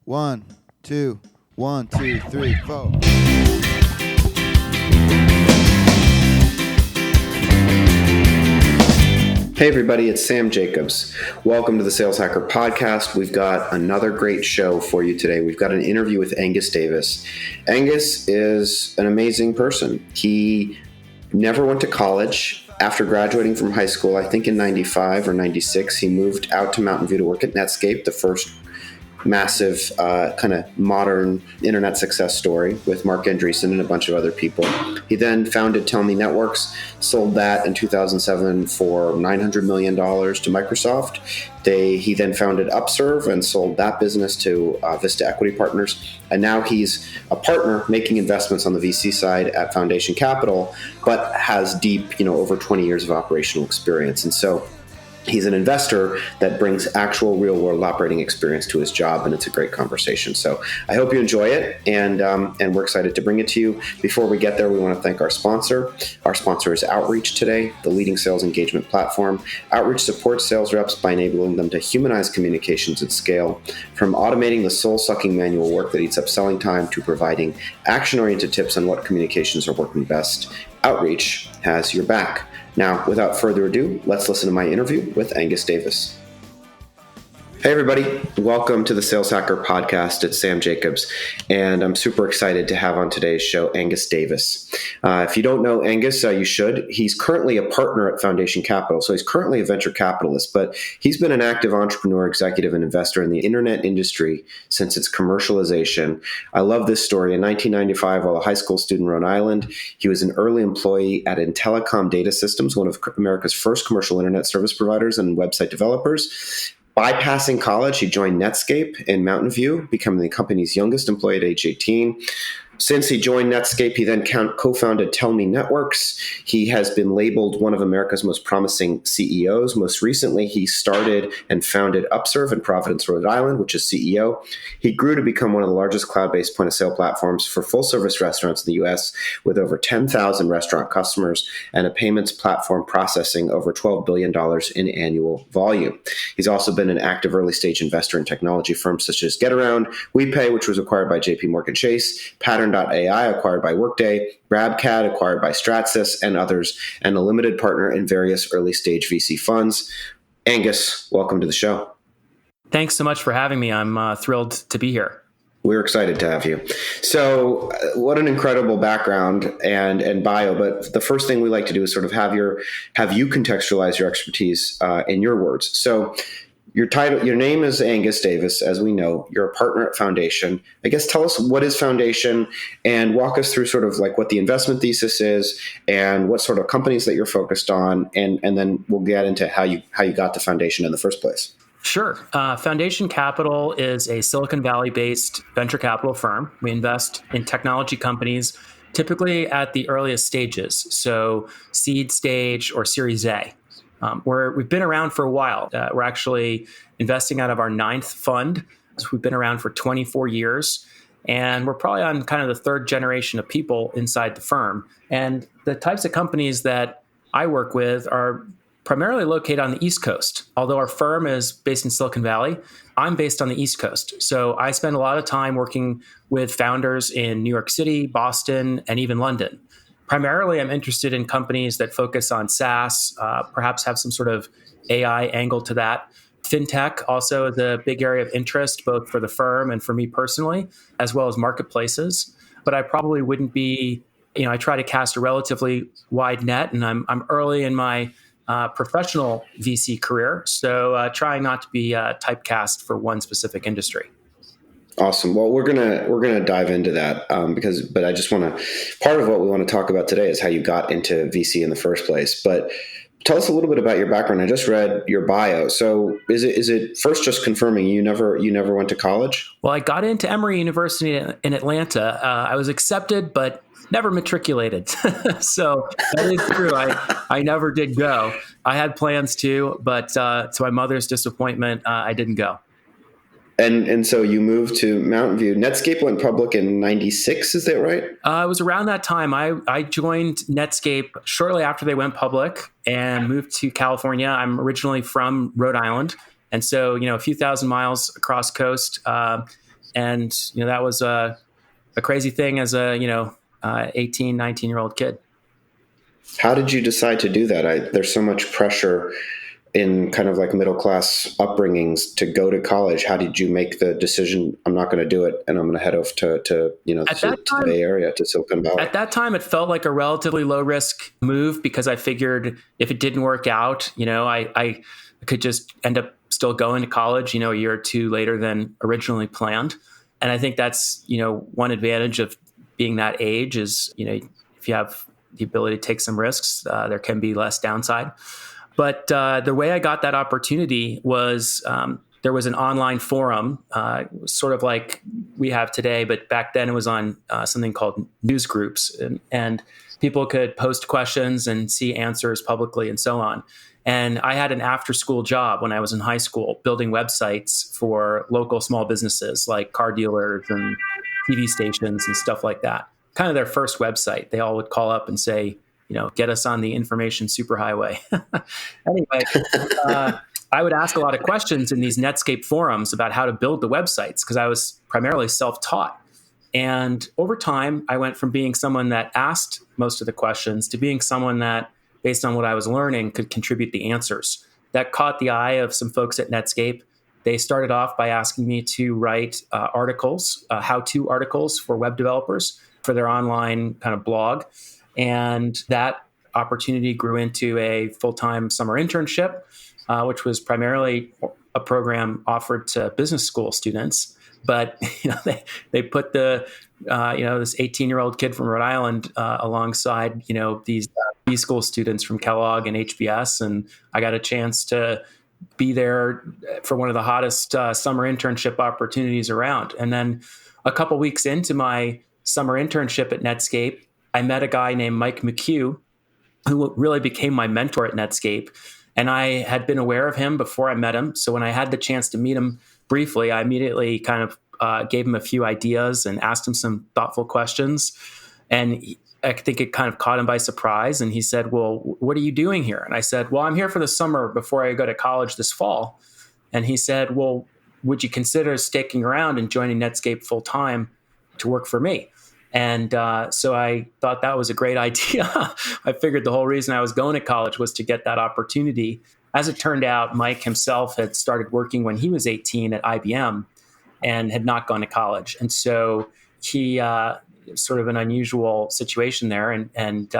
One, two, 1, 2, 3, 4. Hey everybody, it's Sam Jacobs. Welcome to the Sales Hacker Podcast. We've got another great show for you today. We've got an interview with Angus Davis. Angus is an amazing person. He never went to college. After graduating from high school, I think in 95 or 96, he moved out to Mountain View to work at Netscape, the first massive kind of modern internet success story with Marc Andreessen and a bunch of other people. He then founded Tellme Networks, sold that in 2007 for $900 million to Microsoft. He then founded Upserve and sold that business to Vista Equity Partners. And now he's a partner making investments on the VC side at Foundation Capital, but has deep, over 20 years of operational experience. And so he's an investor that brings actual real-world operating experience to his job, and it's a great conversation. So I hope you enjoy it, and we're excited to bring it to you. Before we get there, we want to thank our sponsor. Our sponsor is Outreach today, the leading sales engagement platform. Outreach supports sales reps by enabling them to humanize communications at scale, from automating the soul-sucking manual work that eats up selling time to providing action-oriented tips on what communications are working best. Outreach has your back. Now, without further ado, let's listen to my interview with Angus Davis. Hey, everybody. Welcome to the Sales Hacker Podcast. It's Sam Jacobs, and I'm super excited to have on today's show Angus Davis. If you don't know Angus, you should. He's currently a partner at Foundation Capital, so he's currently a venture capitalist, but he's been an active entrepreneur, executive, and investor in the internet industry since its commercialization. I love this story. In 1995, while a high school student in Rhode Island, he was an early employee at Intellicom Data Systems, one of America's first commercial internet service providers and website developers. Bypassing college, he joined Netscape in Mountain View, becoming the company's youngest employee at age 18. Since he joined Netscape, he then co-founded Tellme Networks. He has been labeled one of America's most promising CEOs. Most recently, he started and founded Upserve in Providence, Rhode Island, which is CEO. He grew to become one of the largest cloud-based point-of-sale platforms for full-service restaurants in the U.S., with over 10,000 restaurant customers and a payments platform processing over $12 billion in annual volume. He's also been an active early-stage investor in technology firms such as GetAround, WePay, which was acquired by JP Morgan Chase, Pattern.ai, acquired by Workday, GrabCAD, acquired by Stratsys, and others, and a limited partner in various early-stage VC funds. Angus, welcome to the show. Thanks so much for having me. I'm thrilled to be here. We're excited to have you. So what an incredible background and bio. But the first thing we like to do is sort of have you contextualize your expertise in your words. So your title, your name is Angus Davis, as we know. You're a partner at Foundation. I guess tell us what is Foundation and walk us through sort of like what the investment thesis is and what sort of companies that you're focused on. And then we'll get into how you got to Foundation in the first place. Sure. Foundation Capital is a Silicon Valley-based venture capital firm. We invest in technology companies, typically at the earliest stages, so seed stage or Series A. We've been around for a while. We're actually investing out of our 9th fund. So we've been around for 24 years, and we're probably on kind of the third generation of people inside the firm. And the types of companies that I work with are primarily located on the East Coast. Although our firm is based in Silicon Valley, I'm based on the East Coast. So I spend a lot of time working with founders in New York City, Boston, and even London. Primarily, I'm interested in companies that focus on SaaS, perhaps have some sort of AI angle to that. Fintech also is a big area of interest, both for the firm and for me personally, as well as marketplaces. But I probably wouldn't be, I try to cast a relatively wide net, and I'm early in my professional VC career, so trying not to be typecast for one specific industry. Awesome. Well, we're gonna dive into that but I just want to. Part of what we want to talk about today is how you got into VC in the first place. But tell us a little bit about your background. I just read your bio. So is it first just confirming you never went to college? Well, I got into Emory University in Atlanta. I was accepted, but never matriculated. So that is true. I never did go. I had plans to, but to my mother's disappointment, I didn't go. And so you moved to Mountain View. Netscape went public in 96, is that right? It was around that time. I joined Netscape shortly after they went public and moved to California. I'm originally from Rhode Island. And so, a few thousand miles across coast, And, that was a crazy thing as a, 18, 19-year-old kid. How did you decide to do that? There's so much pressure in kind of like middle class upbringings to go to college. How did you make the decision? I'm not going to do it, and I'm going to head off to the Bay Area, to Silicon Valley. At that time, it felt like a relatively low risk move because I figured if it didn't work out, I could just end up still going to college, a year or two later than originally planned. And I think that's, one advantage of being that age is, if you have the ability to take some risks, there can be less downside. But the way I got that opportunity was there was an online forum, sort of like we have today, but back then it was on something called news groups, and people could post questions and see answers publicly and so on. And I had an after-school job when I was in high school, building websites for local small businesses like car dealers and TV stations and stuff like that. Kind of their first website. They all would call up and say, get us on the information superhighway. Anyway, I would ask a lot of questions in these Netscape forums about how to build the websites because I was primarily self-taught. And over time, I went from being someone that asked most of the questions to being someone that, based on what I was learning, could contribute the answers. That caught the eye of some folks at Netscape. They started off by asking me to write articles, how-to articles for web developers for their online kind of blog. And that opportunity grew into a full-time summer internship, which was primarily a program offered to business school students. But they put this 18-year-old kid from Rhode Island alongside these B school students from Kellogg and HBS, and I got a chance to be there for one of the hottest summer internship opportunities around. And then a couple weeks into my summer internship at Netscape, I met a guy named Mike McHugh, who really became my mentor at Netscape. And I had been aware of him before I met him. So when I had the chance to meet him briefly, I immediately kind of gave him a few ideas and asked him some thoughtful questions. And I think it kind of caught him by surprise. And he said, well, what are you doing here? And I said, well, I'm here for the summer before I go to college this fall. And he said, well, would you consider sticking around and joining Netscape full time to work for me? And so I thought that was a great idea. I figured the whole reason I was going to college was to get that opportunity. As it turned out, Mike himself had started working when he was 18 at IBM and had not gone to college. And so he sort of an unusual situation there. And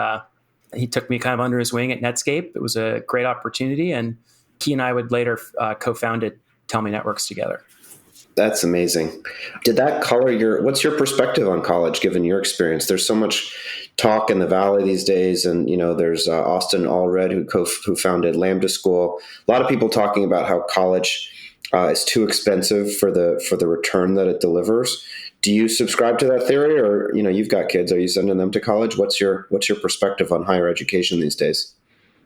he took me kind of under his wing at Netscape. It was a great opportunity. And he and I would later co-founded Tellme Networks together. That's amazing. Did that color what's your perspective on college, given your experience? There's so much talk in the Valley these days. And, there's Austin Allred, who founded Lambda School. A lot of people talking about how college is too expensive for the return that it delivers. Do you subscribe to that theory, or, you've got kids, are you sending them to college? What's your perspective on higher education these days?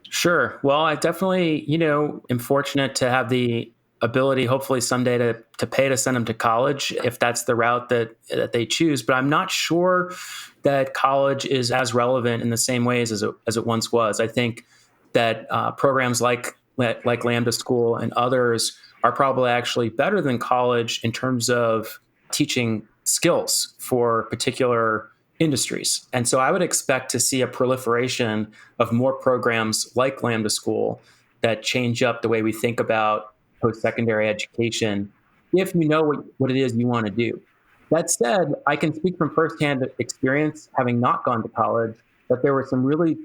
Sure. Well, I definitely, am fortunate to have the ability, hopefully someday, to pay to send them to college if that's the route that they choose. But I'm not sure that college is as relevant in the same ways as it once was. I think that programs like Lambda School and others are probably actually better than college in terms of teaching skills for particular industries. And so I would expect to see a proliferation of more programs like Lambda School that change up the way we think about post-secondary education, if you know what it is you want to do. That said, I can speak from firsthand experience, having not gone to college, that there were some really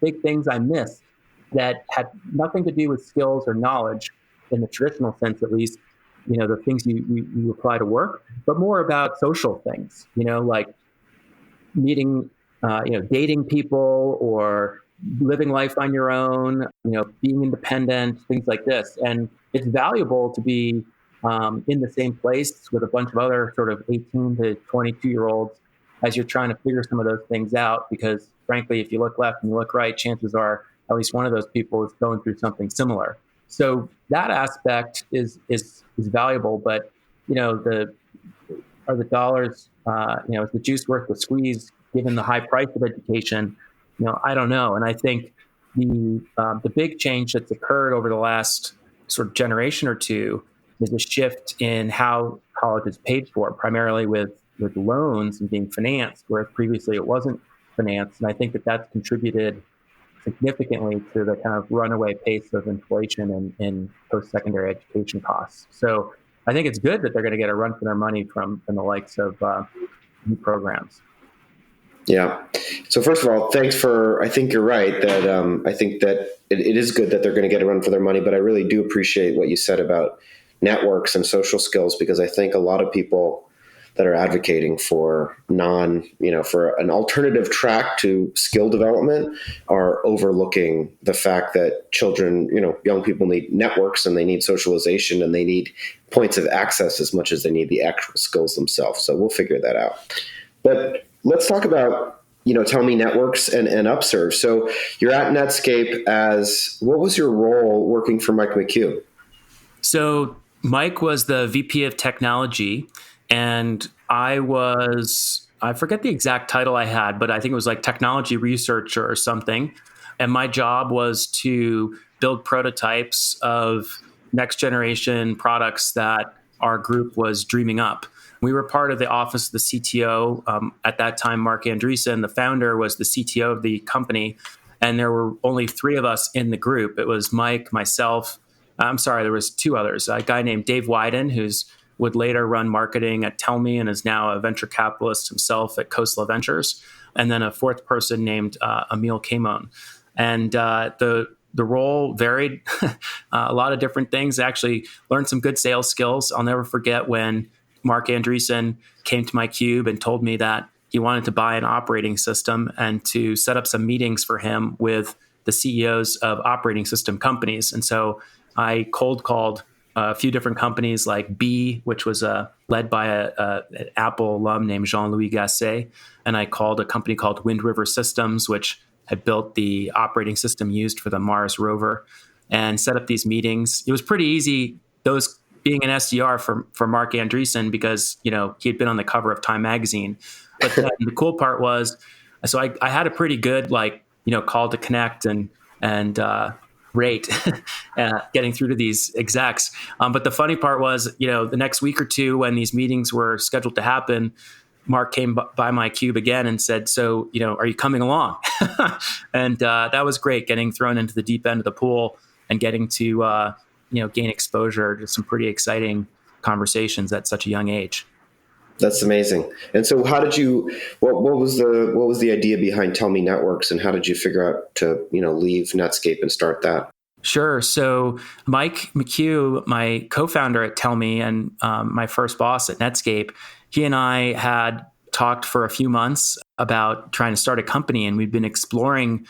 big things I missed that had nothing to do with skills or knowledge in the traditional sense, at least, the things you apply to work, but more about social things, like meeting, dating people or living life on your own, being independent, things like this. And it's valuable to be in the same place with a bunch of other sort of 18 to 22-year-olds as you're trying to figure some of those things out. Because frankly, if you look left and you look right, chances are at least one of those people is going through something similar. So that aspect is valuable. But, are the dollars, is the juice worth the squeeze given the high price of education? I don't know. And I think the big change that's occurred over the last sort of generation or two is a shift in how college is paid for, primarily with loans and being financed, whereas previously it wasn't financed. And I think that that's contributed significantly to the kind of runaway pace of inflation in post-secondary education costs. So I think it's good that they're going to get a run for their money from the likes of new programs. Yeah. So first of all, thanks for, I think you're right that I think that it is good that they're going to get a run for their money, but I really do appreciate what you said about networks and social skills, because I think a lot of people that are advocating for for an alternative track to skill development are overlooking the fact that children, young people need networks and they need socialization and they need points of access as much as they need the actual skills themselves. So we'll figure that out. But let's talk about, Tellme Networks and Upserve. So you're at Netscape what was your role working for Mike McHugh? So Mike was the VP of technology, and I forget the exact title I had, but I think it was like technology researcher or something. And my job was to build prototypes of next generation products that our group was dreaming up. We were part of the office of the CTO. At that time, Marc Andreessen, the founder, was the CTO of the company. And there were only 3 of us in the group. It was Mike, myself. There was 2 others. A guy named Dave Wyden, would later run marketing at Tellme and is now a venture capitalist himself at Khosla Ventures. And then a 4th person named Emil Kamon. And the role varied a lot of different things. I actually learned some good sales skills. I'll never forget when Marc Andreessen came to my cube and told me that he wanted to buy an operating system and to set up some meetings for him with the CEOs of operating system companies. And so I cold called a few different companies like B, which was led by an Apple alum named Jean-Louis Gasset. And I called a company called Wind River Systems, which had built the operating system used for the Mars rover, and set up these meetings. It was pretty easy, being an SDR for Marc Andreessen, because he had been on the cover of Time magazine. But then the cool part was, so I had a pretty good call to connect and rate getting through to these execs. But the funny part was, the next week or two when these meetings were scheduled to happen, Marc came by my cube again and said, "So, are you coming along?" And that was great, getting thrown into the deep end of the pool and getting to gain exposure to some pretty exciting conversations at such a young age. That's amazing. And so how did you, what was the idea behind Tellme Networks, and how did you figure out to, leave Netscape and start that? Sure. So Mike McHugh, my co-founder at Tellme and my first boss at Netscape, he and I had talked for a few months about trying to start a company, and we'd been exploring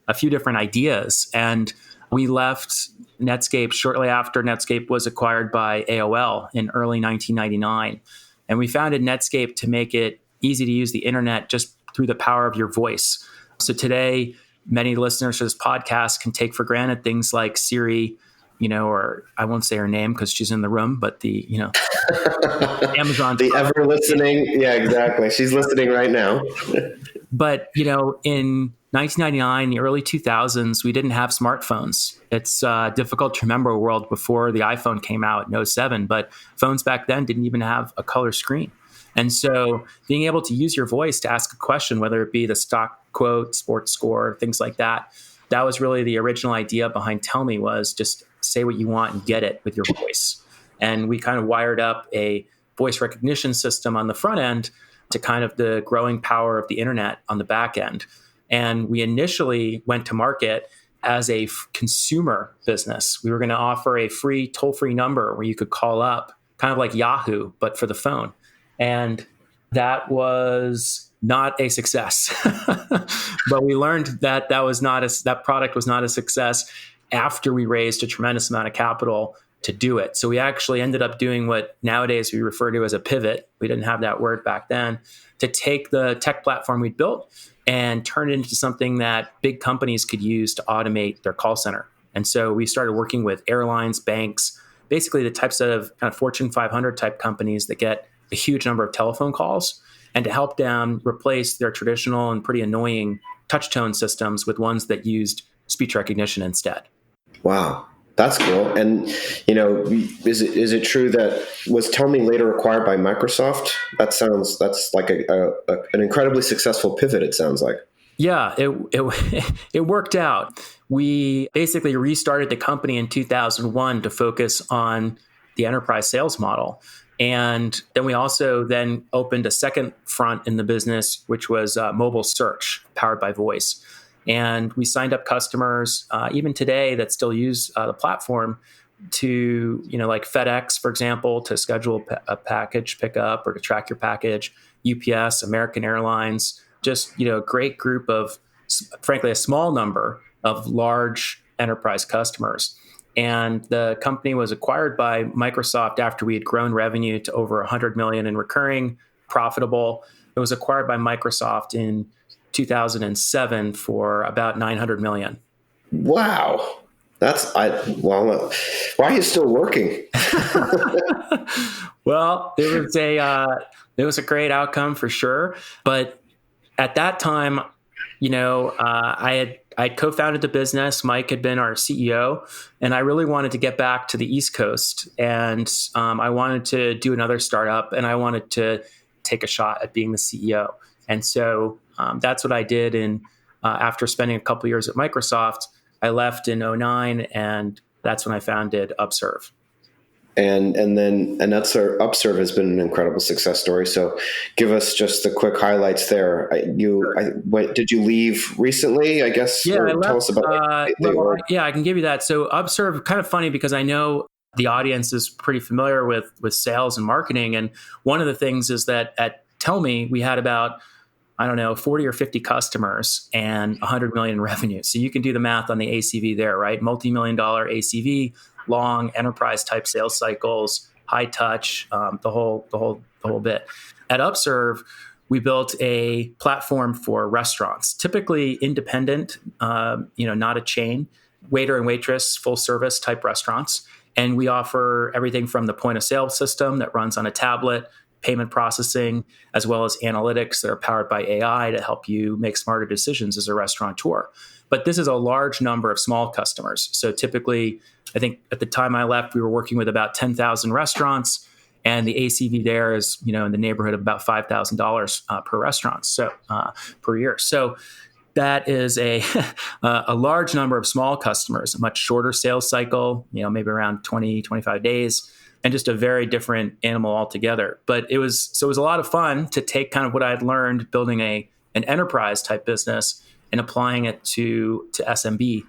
a few different ideas. And we left Netscape shortly after Netscape was acquired by AOL in early 1999. And we founded Netscape to make it easy to use the internet just through the power of your voice. So today, many listeners to this podcast can take for granted things like Siri, or I won't say her name because she's in the room, but the, Amazon. The ever listening. Yeah, exactly. She's listening right now. But, in 1999, the early 2000s, we didn't have smartphones. It's difficult to remember a world before the iPhone came out in 2007, but phones back then didn't even have a color screen. And so being able to use your voice to ask a question, whether it be the stock quote, sports score, things like that, that was really the original idea behind Tellme, was just say what you want and get it with your voice. And we kind of wired up a voice recognition system on the front end to kind of the growing power of the internet on the back end. And we initially went to market as a consumer business. We were going to offer a free toll-free number where you could call up, kind of like Yahoo, but for the phone. And that was not a success. But we learned that that product was not a success after we raised a tremendous amount of capital to do it. So we actually ended up doing what nowadays we refer to as a pivot. We didn't have that word back then, to take the tech platform we'd built and turn it into something that big companies could use to automate their call center. And so we started working with airlines, banks, basically the types of kind of Fortune 500 type companies that get a huge number of telephone calls, and to help them replace their traditional and pretty annoying touch tone systems with ones that used speech recognition instead. Wow. That's cool. And, is it true that was Tellme later acquired by Microsoft? That's like an incredibly successful pivot, it sounds like. Yeah, it worked out. We basically restarted the company in 2001 to focus on the enterprise sales model. And then we also then opened a second front in the business, which was mobile search powered by voice. And we signed up customers, even today, that still use the platform to, like FedEx, for example, to schedule a package pickup or to track your package, UPS, American Airlines, just, a great group of, frankly, a small number of large enterprise customers. And the company was acquired by Microsoft after we had grown revenue to over 100 million in recurring, profitable. It was acquired by Microsoft in 2007 for about 900 million. Wow. Why are you still working? Well, it was a great outcome for sure. But at that time, I had co-founded the business. Mike had been our CEO, and I really wanted to get back to the East Coast. And I wanted to do another startup, and I wanted to take a shot at being the CEO. And so that's what I did. And after spending a couple of years at Microsoft, I left in 2009, and that's when I founded Upserve. And that's Upserve has been an incredible success story. So give us just the quick highlights there. Did you leave recently, I guess? Yeah, I left, tell us about I can give you that. So Upserve, kind of funny because I know the audience is pretty familiar with sales and marketing. And one of the things is that at Tellme, we had about, 40 or 50 customers and 100 million in revenue. So you can do the math on the ACV there, right? Multi-million-dollar ACV, long enterprise type sales cycles, high touch, the whole bit. At Upserve, we built a platform for restaurants, typically independent, not a chain, waiter and waitress, full service type restaurants. And we offer everything from the point of sale system that runs on a tablet, payment processing, as well as analytics that are powered by AI to help you make smarter decisions as a restaurateur. But this is a large number of small customers. So typically, I think at the time I left, we were working with about 10,000 restaurants, and the ACV there is, in the neighborhood of about $5,000 per restaurant, so per year. So that is a large number of small customers, a much shorter sales cycle, maybe around 20, 25 days, and just a very different animal altogether. But it was a lot of fun to take kind of what I had learned building an enterprise type business and applying it to SMB.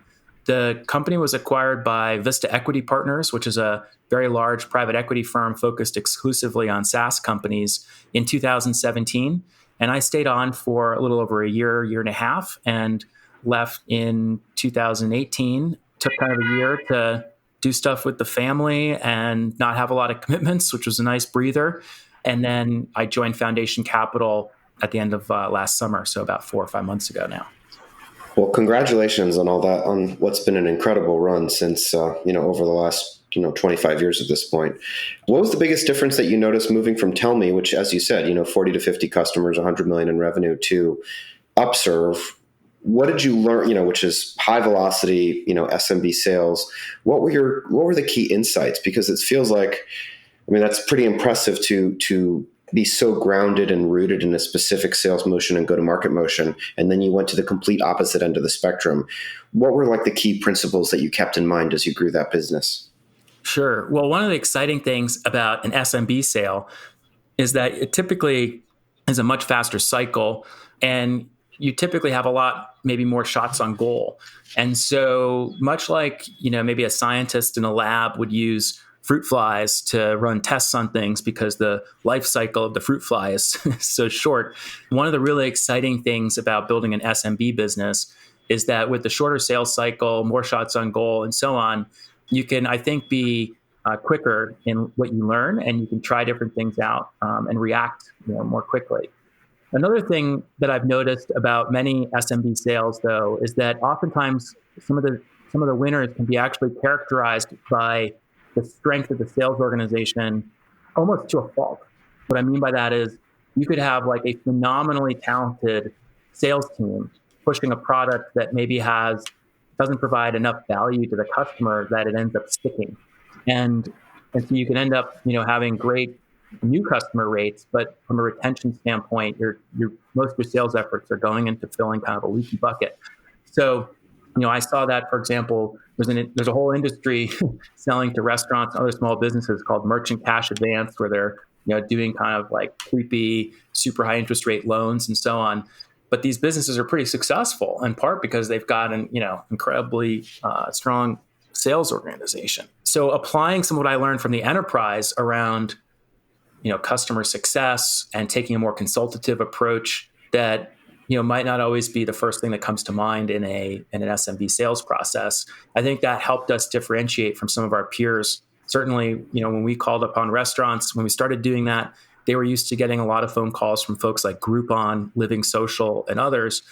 The company was acquired by Vista Equity Partners, which is a very large private equity firm focused exclusively on SaaS companies, in 2017. And I stayed on for a little over a year and a half, and left in 2018. Took kind of a year to do stuff with the family and not have a lot of commitments, which was a nice breather. And then I joined Foundation Capital at the end of last summer, so about 4 or 5 months ago now. Well, congratulations on all that, on what's been an incredible run since, over the last, 25 years at this point. What was the biggest difference that you noticed moving from Tellme, which, as you said, 40 to 50 customers, 100 million in revenue, to Upserve? What did you learn, which is high velocity, SMB sales? What were the key insights? Because it feels like, that's pretty impressive to be so grounded and rooted in a specific sales motion and go-to-market motion, and then you went to the complete opposite end of the spectrum. What were like the key principles that you kept in mind as you grew that business? Sure. Well, one of the exciting things about an SMB sale is that it typically is a much faster cycle, and you typically have a lot, maybe more shots on goal. And so much like, maybe a scientist in a lab would use fruit flies to run tests on things because the life cycle of the fruit fly is so short. One of the really exciting things about building an SMB business is that with the shorter sales cycle, more shots on goal, and so on, you can, I think, be quicker in what you learn, and you can try different things out and react more quickly. Another thing that I've noticed about many SMB sales, though, is that oftentimes some of the winners can be actually characterized by the strength of the sales organization almost to a fault. What I mean by that is you could have like a phenomenally talented sales team pushing a product that maybe has doesn't provide enough value to the customer that it ends up sticking. And so you can end up, having great new customer rates, but from a retention standpoint, your most of your sales efforts are going into filling kind of a leaky bucket. So, I saw that, for example, there's a whole industry selling to restaurants and other small businesses called merchant cash advance, where they're doing kind of like creepy, super high interest rate loans and so on. But these businesses are pretty successful in part because they've got an incredibly strong sales organization. So applying some of what I learned from the enterprise around customer success and taking a more consultative approach that might not always be the first thing that comes to mind in an SMB sales process. I think that helped us differentiate from some of our peers. Certainly, when we called upon restaurants, when we started doing that, they were used to getting a lot of phone calls from folks like Groupon, Living Social, and others,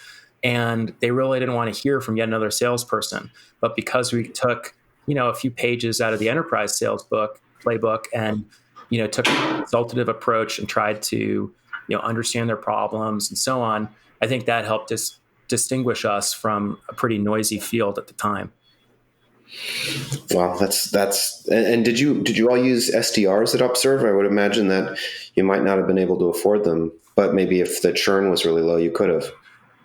and they really didn't want to hear from yet another salesperson. But because we took a few pages out of the enterprise sales playbook and took a consultative approach and tried to understand their problems and so on, I think that helped us distinguish us from a pretty noisy field at the time. Well, that's and did you all use SDRs at Upserve? I would imagine that you might not have been able to afford them, but maybe if the churn was really low, you could have.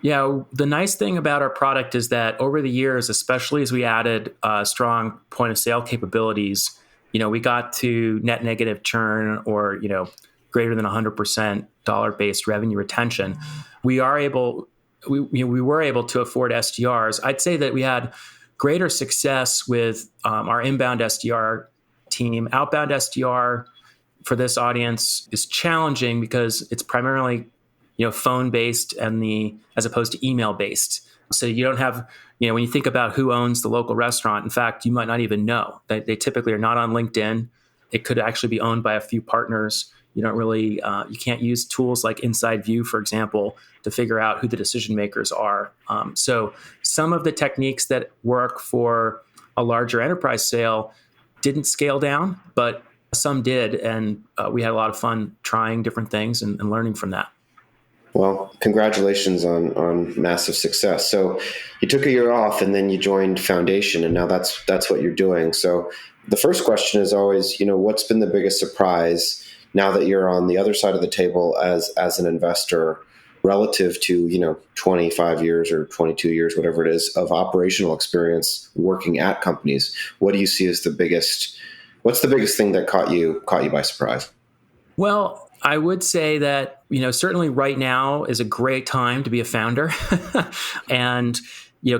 Yeah, the nice thing about our product is that over the years, especially as we added strong point of sale capabilities, we got to net negative churn or greater than 100% dollar-based revenue retention. We were able to afford SDRs. I'd say that we had greater success with our inbound SDR team. Outbound SDR for this audience is challenging because it's primarily phone-based as opposed to email-based. So you don't have, when you think about who owns the local restaurant, in fact, you might not even know. They typically are not on LinkedIn. It could actually be owned by a few partners. You don't really, you can't use tools like Inside View, for example, to figure out who the decision makers are. So some of the techniques that work for a larger enterprise sale didn't scale down, but some did. And we had a lot of fun trying different things and learning from that. Well, congratulations on massive success. So you took a year off and then you joined Foundation, and now that's what you're doing. So the first question is always, what's been the biggest surprise now that you're on the other side of the table as an investor relative to, 25 years or 22 years, whatever it is, of operational experience working at companies? What do you see as what's the biggest thing that caught you by surprise? Well, I would say that, certainly right now is a great time to be a founder. And,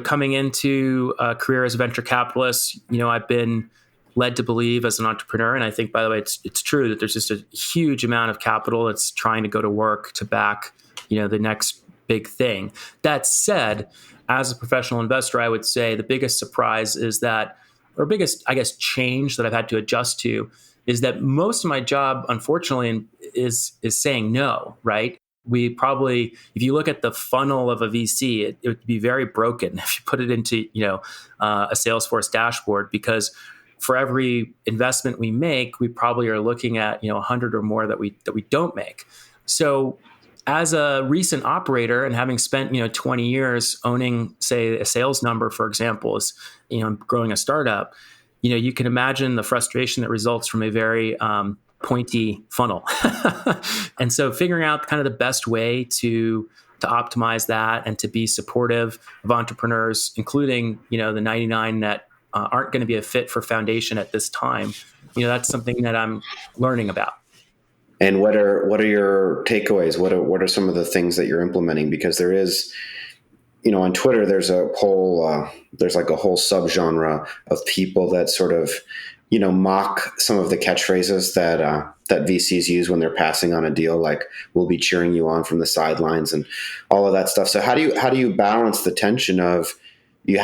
coming into a career as a venture capitalist, I've been led to believe as an entrepreneur. And I think, by the way, it's true that there's just a huge amount of capital that's trying to go to work to back, the next big thing. That said, as a professional investor, I would say the biggest surprise is that, or biggest, I guess, change that I've had to adjust to is that most of my job, unfortunately, is saying no, right? We probably, if you look at the funnel of a VC, it would be very broken if you put it into, a Salesforce dashboard, because for every investment we make, we probably are looking at, 100 or more that we don't make. So as a recent operator and having spent, 20 years owning, say, a sales number, for example, is, growing a startup, you can imagine the frustration that results from a very pointy funnel. And so figuring out kind of the best way to optimize that and to be supportive of entrepreneurs, including, the 99 that aren't going to be a fit for Foundation at this time, that's something that I'm learning about. And what are your takeaways? What are some of the things that you're implementing? Because there is, on Twitter, there's a whole subgenre of people that sort of, mock some of the catchphrases that VCs use when they're passing on a deal, like "we'll be cheering you on from the sidelines" and all of that stuff. So how do you balance the tension of you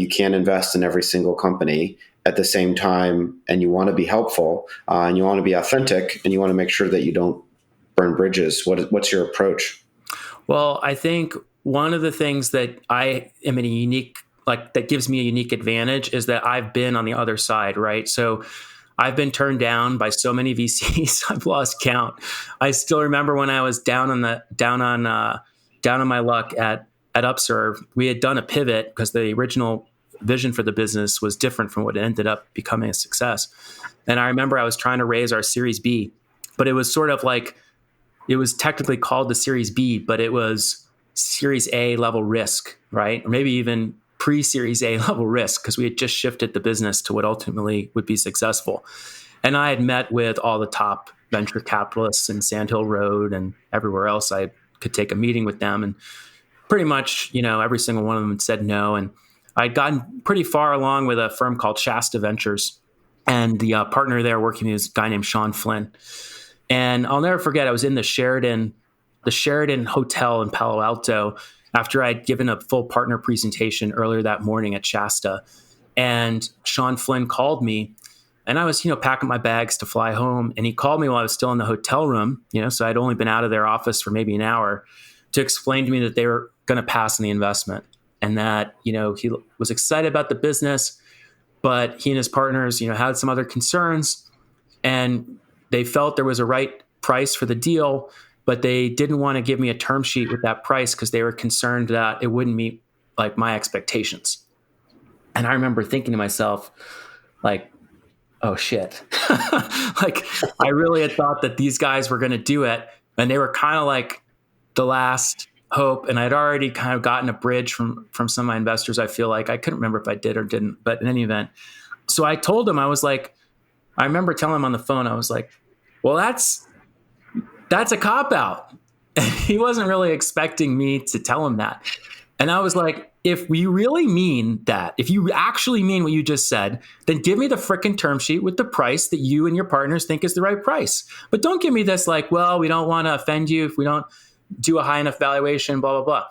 can't invest in every single company at the same time, and you want to be helpful and you want to be authentic and you want to make sure that you don't burn bridges? What's your approach? Well, I think one of the things that I am in a unique, that gives me a unique advantage is that I've been on the other side, right? So I've been turned down by so many VCs, I've lost count. I still remember when I was down on my luck at Upserve. We had done a pivot because the original vision for the business was different from what it ended up becoming a success. And I remember I was trying to raise our Series B, but it was sort of like, it was technically called the Series B, but it was Series A level risk, right? Or maybe even pre-Series A level risk, because we had just shifted the business to what ultimately would be successful. And I had met with all the top venture capitalists in Sand Hill Road and everywhere else I could take a meeting with them. And pretty much, every single one of them said no. And I'd gotten pretty far along with a firm called Shasta Ventures. And the partner there working with was a guy named Sean Flynn. And I'll never forget, I was in the Sheraton Hotel in Palo Alto after I'd given a full partner presentation earlier that morning at Shasta. And Sean Flynn called me, and I was, packing my bags to fly home. And he called me while I was still in the hotel room, so I'd only been out of their office for maybe an hour, to explain to me that they were going to pass on the investment, and that, he was excited about the business, but he and his partners, had some other concerns, and they felt there was a right price for the deal, but they didn't want to give me a term sheet with that price because they were concerned that it wouldn't meet like my expectations. And I remember thinking to myself, like, oh shit. Like, I really had thought that these guys were going to do it, and they were kind of like the last hope. And I'd already kind of gotten a bridge from some of my investors. I feel like I couldn't remember if I did or didn't, but in any event. So I told him, I remember telling him on the phone, I was like, well, that's a cop-out. And he wasn't really expecting me to tell him that. And I was like, if we really mean that, if you actually mean what you just said, then give me the frickin' term sheet with the price that you and your partners think is the right price. But don't give me this like, well, we don't want to offend you if we don't do a high enough valuation, blah, blah, blah.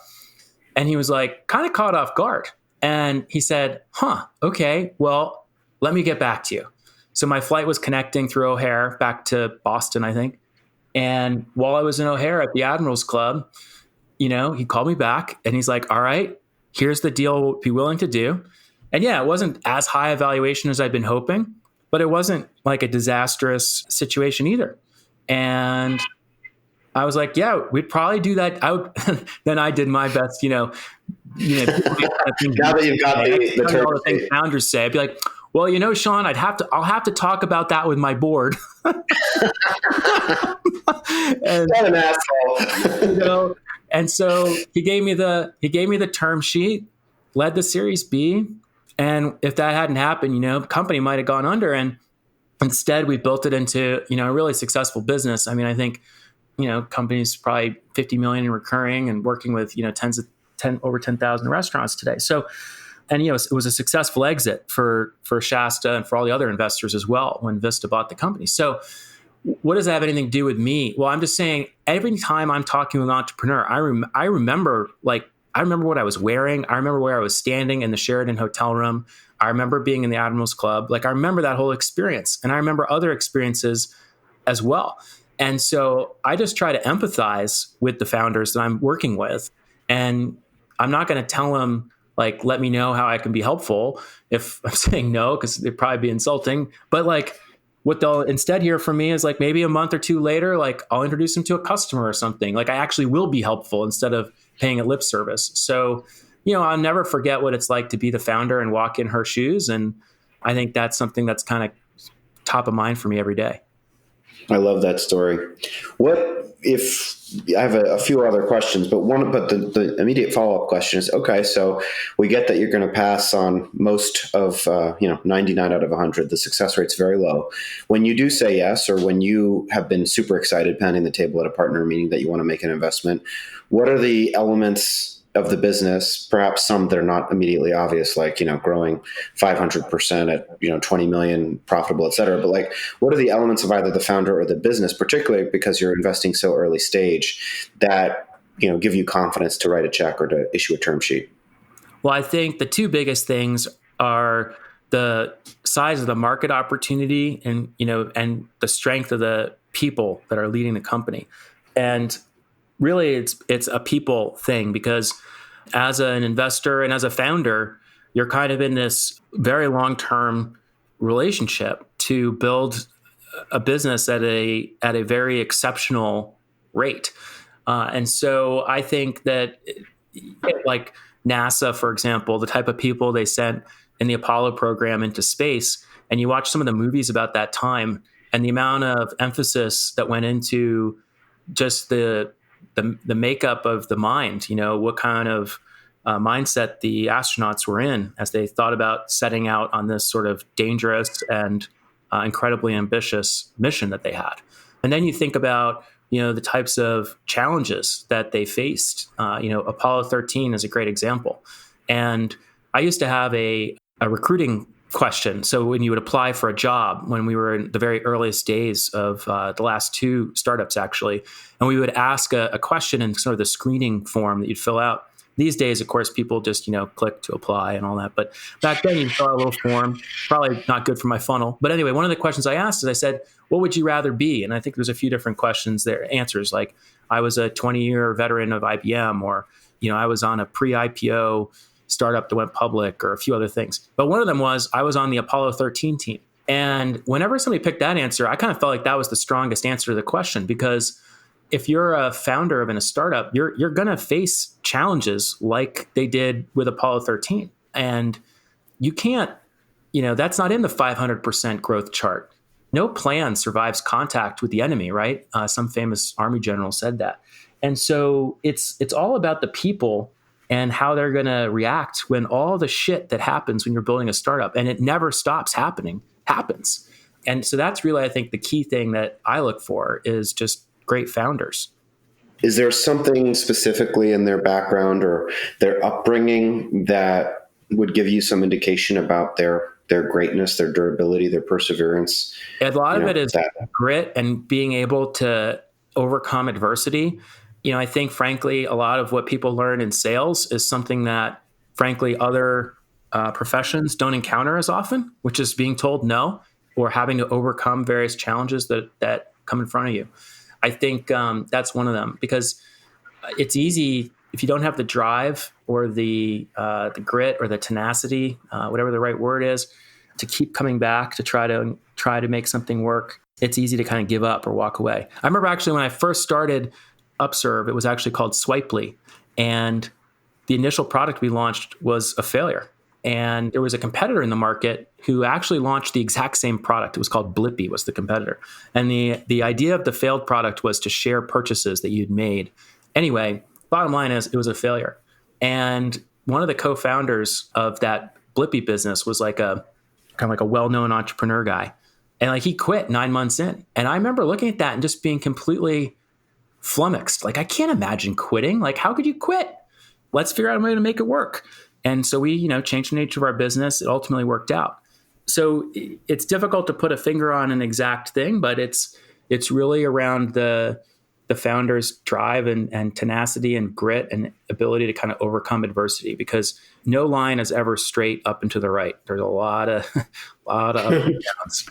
And he was like, kind of caught off guard. And he said, okay, well, let me get back to you. So my flight was connecting through O'Hare back to Boston, I think. And while I was in O'Hare at the Admirals Club, he called me back and he's like, all right, here's the deal we'll be willing to do. And yeah, it wasn't as high a valuation as I'd been hoping, but it wasn't like a disastrous situation either. And I was like, yeah, we'd probably do that. Then I did my best, now that you've got the term all the things founders say, I'd be like, well, Sean, I'll have to talk about that with my board. And, what an asshole. And so he gave me the term sheet, led the Series B, and if that hadn't happened, the company might have gone under. And instead, we built it into a really successful business. I mean, I think companies probably 50 million in recurring and working with over 10,000 restaurants today. So. And, it was a successful exit for Shasta and for all the other investors as well when Vista bought the company. So what does that have anything to do with me? Well, I'm just saying every time I'm talking with an entrepreneur, I remember what I was wearing. I remember where I was standing in the Sheraton hotel room. I remember being in the Admirals Club. Like, I remember that whole experience. And I remember other experiences as well. And so I just try to empathize with the founders that I'm working with. And I'm not going to tell them, like, let me know how I can be helpful if I'm saying no, because it'd probably be insulting. But like, what they'll instead hear from me is like maybe a month or two later, like I'll introduce them to a customer or something. Like I actually will be helpful instead of paying a lip service. So, I'll never forget what it's like to be the founder and walk in her shoes. And I think that's something that's kind of top of mind for me every day. I love that story. What if I have a few other questions, but the immediate follow-up question is, okay, so we get that you're going to pass on most of, 99 out of 100. The success rate's very low. When you do say yes, or when you have been super excited pounding the table at a partner meeting that you want to make an investment, what are the elements of the business, perhaps some that are not immediately obvious, like, growing 500% at, 20 million profitable, et cetera. But like, what are the elements of either the founder or the business, particularly because you're investing so early stage, that, give you confidence to write a check or to issue a term sheet? Well, I think the two biggest things are the size of the market opportunity and the strength of the people that are leading the company. And really, it's a people thing, because as an investor and as a founder, you're kind of in this very long-term relationship to build a business at a very exceptional rate. And so I think that like NASA, for example, the type of people they sent in the Apollo program into space, and you watch some of the movies about that time and the amount of emphasis that went into just the makeup of the mind, what kind of mindset the astronauts were in as they thought about setting out on this sort of dangerous and incredibly ambitious mission that they had. And then you think about, the types of challenges that they faced. Apollo 13 is a great example. And I used to have a recruiting question. So when you would apply for a job, when we were in the very earliest days of the last two startups, actually, and we would ask a question in sort of the screening form that you'd fill out. These days, of course, people just, click to apply and all that. But back then, you'd fill out a little form, probably not good for my funnel. But anyway, one of the questions I asked is I said, what would you rather be? And I think there's a few different questions there, answers like I was a 20-year veteran of IBM, or, I was on a pre-IPO startup that went public, or a few other things. But one of them was I was on the Apollo 13 team. And whenever somebody picked that answer, I kind of felt like that was the strongest answer to the question, because if you're a founder of a startup, you're going to face challenges like they did with Apollo 13. And you can't, that's not in the 500% growth chart. No plan survives contact with the enemy, right? Some famous army general said that. And so it's all about the people and how they're going to react when all the shit that happens when you're building a startup, and it never stops happening, happens. And so that's really, I think, the key thing that I look for is just great founders. Is there something specifically in their background or their upbringing that would give you some indication about their greatness, their durability, their perseverance? A lot of it is grit and being able to overcome adversity. I think, frankly, a lot of what people learn in sales is something that, frankly, other professions don't encounter as often, which is being told no or having to overcome various challenges that come in front of you. I think that's one of them, because it's easy if you don't have the drive or the grit or the tenacity, whatever the right word is, to keep coming back to try to make something work. It's easy to kind of give up or walk away. I remember actually when I first started Upserve, it was actually called Swipely, and the initial product we launched was a failure. And there was a competitor in the market who actually launched the exact same product. It was called Blippy, was the competitor. And the idea of the failed product was to share purchases that you'd made. Anyway, bottom line is it was a failure. And one of the co-founders of that Blippy business was like a kind of like a well-known entrepreneur guy. And like he quit 9 months in. And I remember looking at that and just being completely flummoxed. Like, I can't imagine quitting. Like, how could you quit? Let's figure out a way to make it work. And so we, changed the nature of our business. It ultimately worked out. So it's difficult to put a finger on an exact thing, but it's really around the founder's drive and tenacity and grit and ability to kind of overcome adversity, because no line is ever straight up and to the right. There's a lot of ups and downs.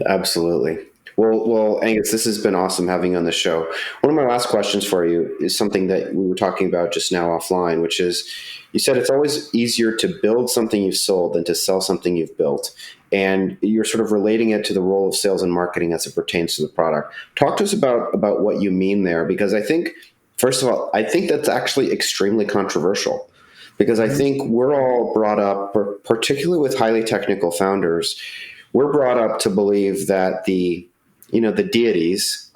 Absolutely. Well, Angus, this has been awesome having you on the show. One of my last questions for you is something that we were talking about just now offline, which is, you said it's always easier to build something you've sold than to sell something you've built. And you're sort of relating it to the role of sales and marketing as it pertains to the product. Talk to us about what you mean there, because I think, first of all, I think that's actually extremely controversial, because I think we're all brought up, particularly with highly technical founders, we're brought up to believe that the deities,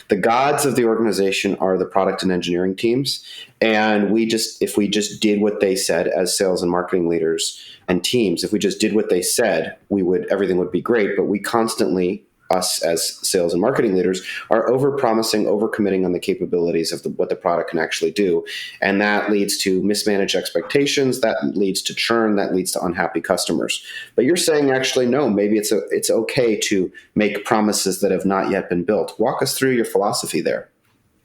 the gods of the organization are the product and engineering teams. And if we just did what they said as sales and marketing leaders and teams, if we just did what they said, everything would be great. But we constantly, us as sales and marketing leaders, are over-promising, over-committing on the capabilities of what the product can actually do. And that leads to mismanaged expectations, that leads to churn, that leads to unhappy customers. But you're saying actually, no, maybe it's okay to make promises that have not yet been built. Walk us through your philosophy there.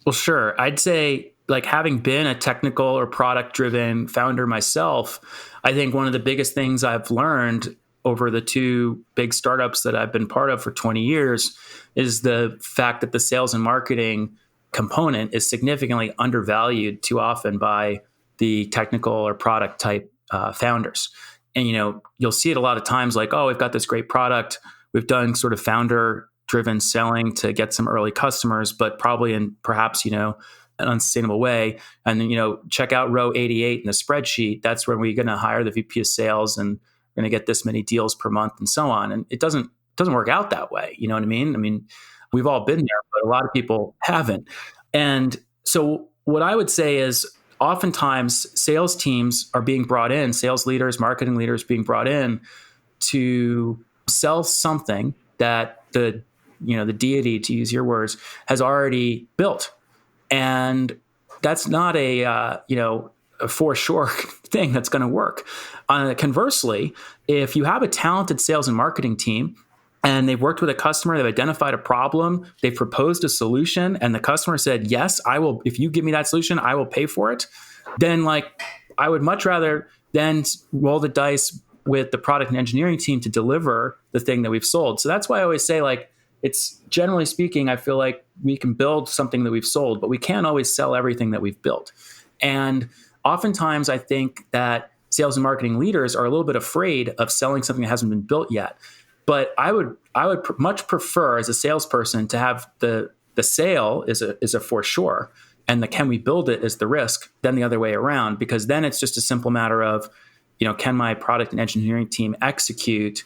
Well, sure. I'd say, like, having been a technical or product-driven founder myself, I think one of the biggest things I've learned over the two big startups that I've been part of for 20 years is the fact that the sales and marketing component is significantly undervalued too often by the technical or product type founders. And, you'll see it a lot of times like, oh, we've got this great product. We've done sort of founder driven selling to get some early customers, but probably in perhaps, an unsustainable way. And then, check out row 88 in the spreadsheet. That's where we're going to hire the VP of sales and we're going to get this many deals per month and so on. And it doesn't work out that way. You know what I mean? I mean, we've all been there, but a lot of people haven't. And so what I would say is oftentimes sales teams are being brought in, sales leaders, marketing leaders being brought in to sell something that the deity, to use your words, has already built. And that's not a for sure thing that's going to work. Conversely, if you have a talented sales and marketing team and they've worked with a customer, they've identified a problem, they've proposed a solution, and the customer said, yes, I will, if you give me that solution, I will pay for it, then I would much rather then roll the dice with the product and engineering team to deliver the thing that we've sold. So that's why I always say, it's generally speaking, I feel like we can build something that we've sold, but we can't always sell everything that we've built. And oftentimes I think that sales and marketing leaders are a little bit afraid of selling something that hasn't been built yet. But I would much prefer as a salesperson to have the sale is a for sure, and the can we build it is the risk, than the other way around, because then it's just a simple matter of, can my product and engineering team execute,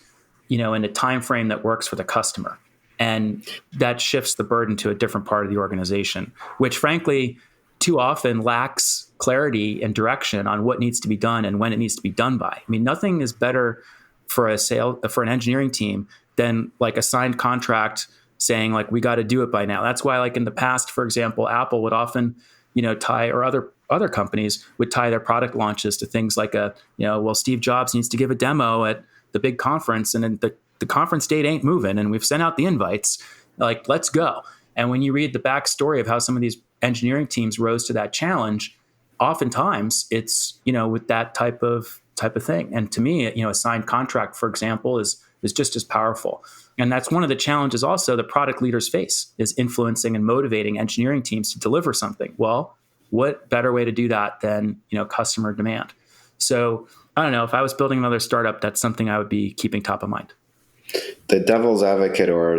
in a time frame that works for the customer, and that shifts the burden to a different part of the organization, which frankly too often lacks clarity and direction on what needs to be done and when it needs to be done by. I mean, nothing is better for an engineering team than a signed contract saying we got to do it by now. That's why in the past, for example, Apple would often, tie, or other companies would tie their product launches to things like Steve Jobs needs to give a demo at the big conference, and then the conference date ain't moving, and we've sent out the invites, let's go. And when you read the backstory of how some of these engineering teams rose to that challenge, oftentimes it's, with that type of thing. And to me, a signed contract, for example, is just as powerful. And that's one of the challenges also the product leaders face, is influencing and motivating engineering teams to deliver something. Well, what better way to do that than, customer demand? So I don't know, if I was building another startup, that's something I would be keeping top of mind. The devil's advocate or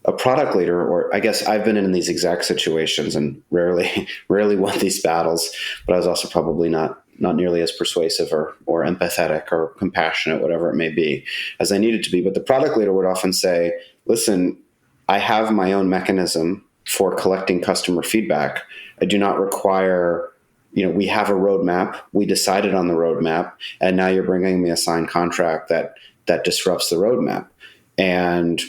a product leader, or I guess I've been in these exact situations and rarely won these battles, but I was also probably not nearly as persuasive or empathetic or compassionate, whatever it may be, as I needed to be. But the product leader would often say, listen, I have my own mechanism for collecting customer feedback. I do not require, we have a roadmap. We decided on the roadmap, and now you're bringing me a signed contract that disrupts the roadmap. And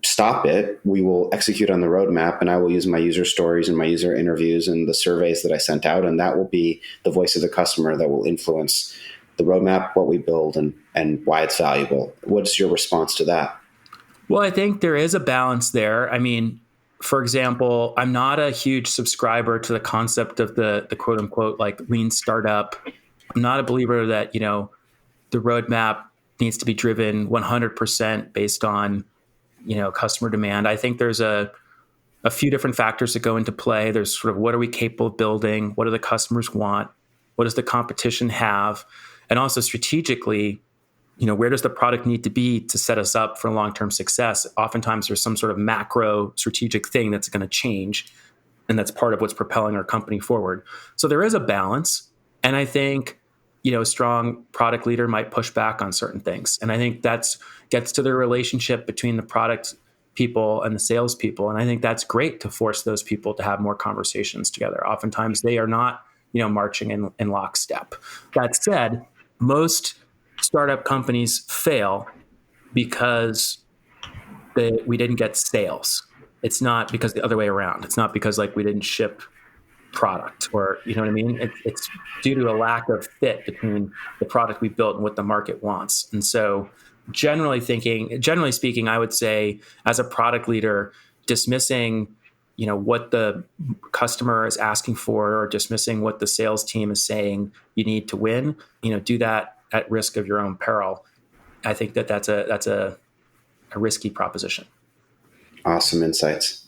stop it. We will execute on the roadmap, and I will use my user stories and my user interviews and the surveys that I sent out, and that will be the voice of the customer that will influence the roadmap, what we build, and why it's valuable. What's your response to that? Well, I think there is a balance there. I mean, for example, I'm not a huge subscriber to the concept of the quote unquote lean startup. I'm not a believer that, the roadmap needs to be driven 100% based on customer demand. I think there's a few different factors that go into play. There's sort of, what are we capable of building? What do the customers want? What does the competition have? And also strategically, where does the product need to be to set us up for long-term success? Oftentimes there's some sort of macro strategic thing that's going to change, and that's part of what's propelling our company forward. So there is a balance. And I think, a strong product leader might push back on certain things. And I think that's gets to the relationship between the product people and the sales people. And I think that's great to force those people to have more conversations together. Oftentimes they are not, marching in lockstep. That said, most startup companies fail because we didn't get sales. It's not because the other way around. It's not because we didn't ship product, or you know what I mean? It's due to a lack of fit between the product we built and what the market wants. And so generally speaking, I would say as a product leader, dismissing, what the customer is asking for, or dismissing what the sales team is saying you need to win, do that at risk of your own peril. I think that's a risky proposition. Awesome insights.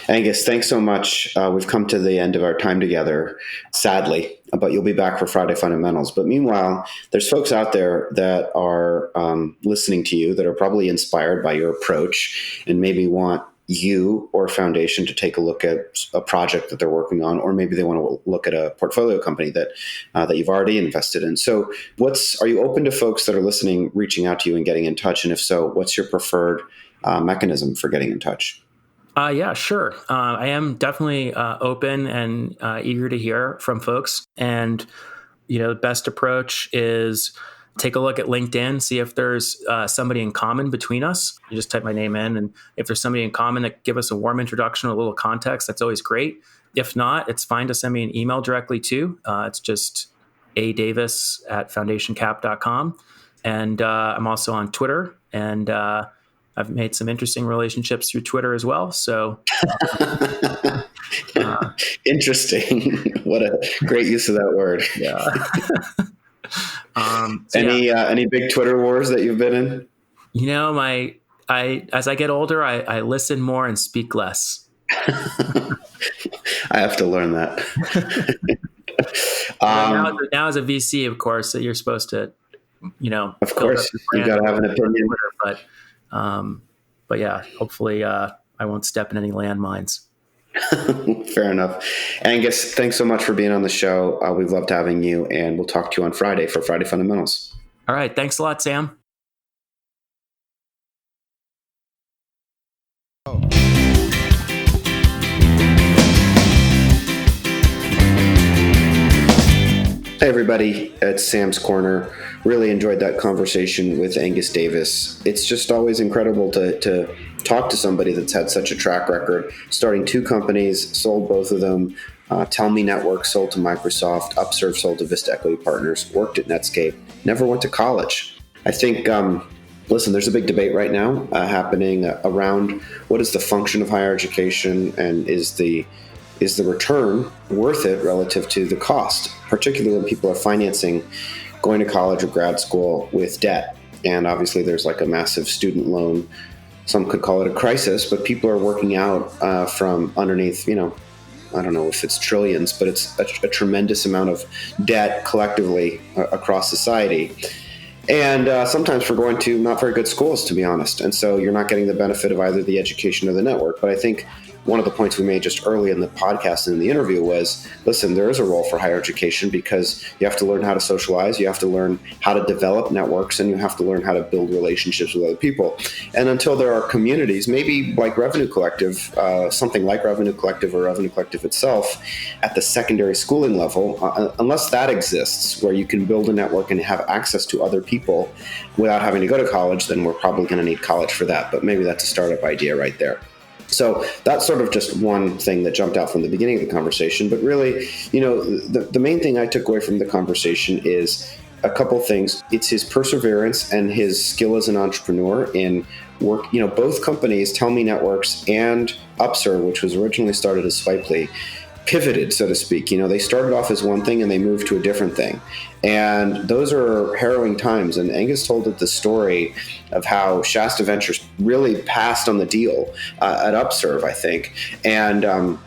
Angus, thanks so much. We've come to the end of our time together, sadly, but you'll be back for Friday Fundamentals. But meanwhile, there's folks out there that are listening to you that are probably inspired by your approach and maybe want you or a foundation to take a look at a project that they're working on, or maybe they want to look at a portfolio company that you've already invested in. So are you open to folks that are listening, reaching out to you and getting in touch? And if so, what's your preferred mechanism for getting in touch? Yeah, sure. I am definitely open and eager to hear from folks. And, the best approach is take a look at LinkedIn, see if there's somebody in common between us. You just type my name in, and if there's somebody in common that give us a warm introduction, a little context, that's always great. If not, it's fine to send me an email directly too. It's just adavis@foundationcap.com. And I'm also on Twitter, and I've made some interesting relationships through Twitter as well. So interesting. What a great use of that word. Yeah. Any big Twitter wars that you've been in? As I get older, I listen more and speak less. I have to learn that. Now as a VC, of course, that you're supposed to, of course, you got to have an opinion. Twitter, but yeah, hopefully I won't step in any landmines. Fair enough. Angus, thanks so much for being on the show. We've loved having you, and we'll talk to you on Friday for Friday Fundamentals. All right. Thanks a lot, Sam. Hey everybody, it's Sam's Corner. Really enjoyed that conversation with Angus Davis. It's just always incredible to talk to somebody that's had such a track record, starting 2 companies, sold both of them. Tellme Networks sold to Microsoft, Upserve sold to Vista Equity Partners, worked at Netscape, never went to college. I think, listen, there's a big debate right now happening around what is the function of higher education, and is the return worth it relative to the cost, particularly when people are financing going to college or grad school with debt. And obviously there's like a massive student loan. Some could call it a crisis, but people are working out from underneath, I don't know if it's trillions, but it's a tremendous amount of debt collectively across society. And sometimes for going to not very good schools, to be honest. And so you're not getting the benefit of either the education or the network. But I think one of the points we made just early in the podcast and in the interview was, listen, there is a role for higher education because you have to learn how to socialize, you have to learn how to develop networks, and you have to learn how to build relationships with other people. And until there are communities, maybe like Revenue Collective, something like Revenue Collective or Revenue Collective itself at the secondary schooling level, unless that exists where you can build a network and have access to other people without having to go to college, then we're probably going to need college for that. But maybe that's a startup idea right there. So that's sort of just one thing that jumped out from the beginning of the conversation. But really, the main thing I took away from the conversation is a couple things. It's his perseverance and his skill as an entrepreneur in work. Both companies, Tellme Networks and Upserve, which was originally started as Swipely, pivoted, so to speak. They started off as one thing and they moved to a different thing. And those are harrowing times. And Angus told the story of how Shasta Ventures really passed on the deal at Upserve, I think. And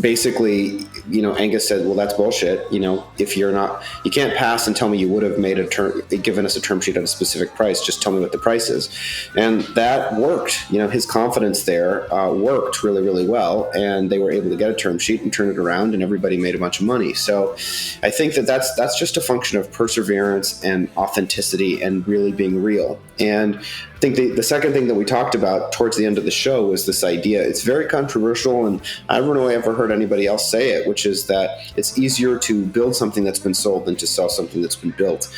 basically, Angus said, well, that's bullshit. If you can't pass and tell me you would have given us a term sheet at a specific price. Just tell me what the price is. And that worked. His confidence there worked really, really well. And they were able to get a term sheet and turn it around, and everybody made a bunch of money. So I think that's just a function of perseverance and authenticity and really being real. And I think the second thing that we talked about towards the end of the show was this idea. It's very controversial, and I haven't really ever heard anybody else say it, which is that it's easier to build something that's been sold than to sell something that's been built.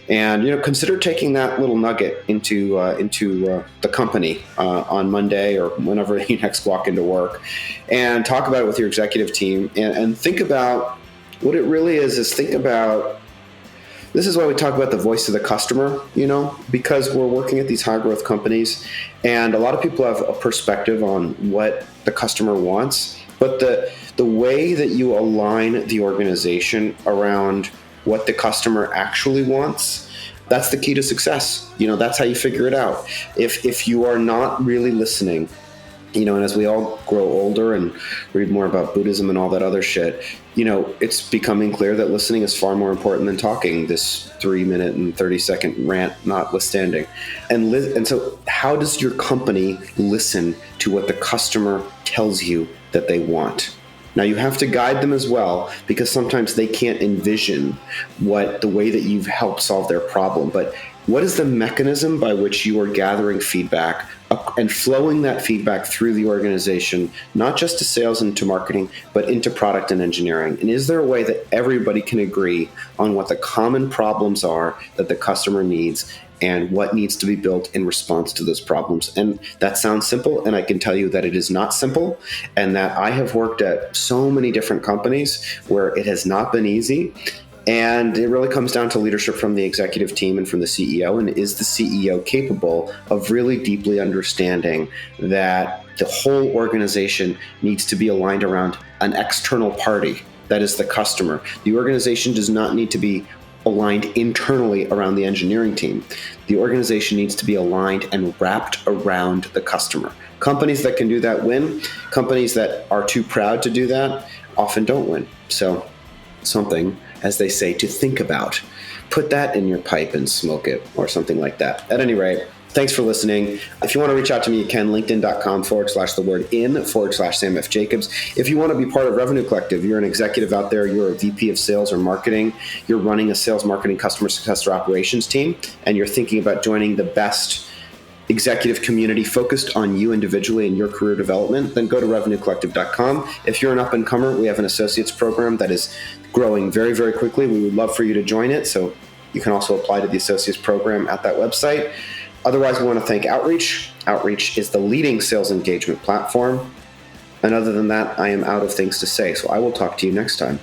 And consider taking that little nugget into the company on Monday or whenever you next walk into work, and talk about it with your executive team, and think about what it really is. Think about. This is why we talk about the voice of the customer, because we're working at these high growth companies, and a lot of people have a perspective on what the customer wants, but the way that you align the organization around what the customer actually wants, that's the key to success. That's how you figure it out. If you are not really listening And as we all grow older and read more about Buddhism and all that other shit, it's becoming clear that listening is far more important than talking, this 3-minute and 30-second rant notwithstanding. And so how does your company listen to what the customer tells you that they want? Now, you have to guide them as well, because sometimes they can't envision the way that you've helped solve their problem. But what is the mechanism by which you are gathering feedback and flowing that feedback through the organization, not just to sales and to marketing, but into product and engineering? And is there a way that everybody can agree on what the common problems are that the customer needs and what needs to be built in response to those problems? And that sounds simple, and I can tell you that it is not simple, and that I have worked at so many different companies where it has not been easy. And it really comes down to leadership from the executive team and from the CEO. And is the CEO capable of really deeply understanding that the whole organization needs to be aligned around an external party, that is the customer? The organization does not need to be aligned internally around the engineering team. The organization needs to be aligned and wrapped around the customer. Companies that can do that win. Companies that are too proud to do that often don't win. So something, as they say, to think about. Put that in your pipe and smoke it, or something like that. At any rate, thanks for listening. If you want to reach out to me, you can. LinkedIn.com/Sam F. Jacobs. If you want to be part of Revenue Collective, you're an executive out there, you're a VP of sales or marketing, you're running a sales, marketing, customer success, or operations team, and you're thinking about joining the best executive community focused on you individually and your career development, then go to revenuecollective.com. If you're an up-and-comer, we have an associates program that is growing very, very quickly. We would love for you to join it, so you can also apply to the associates program at that website. Otherwise, we want to thank Outreach. Outreach is the leading sales engagement platform. And other than that, I am out of things to say, so I will talk to you next time.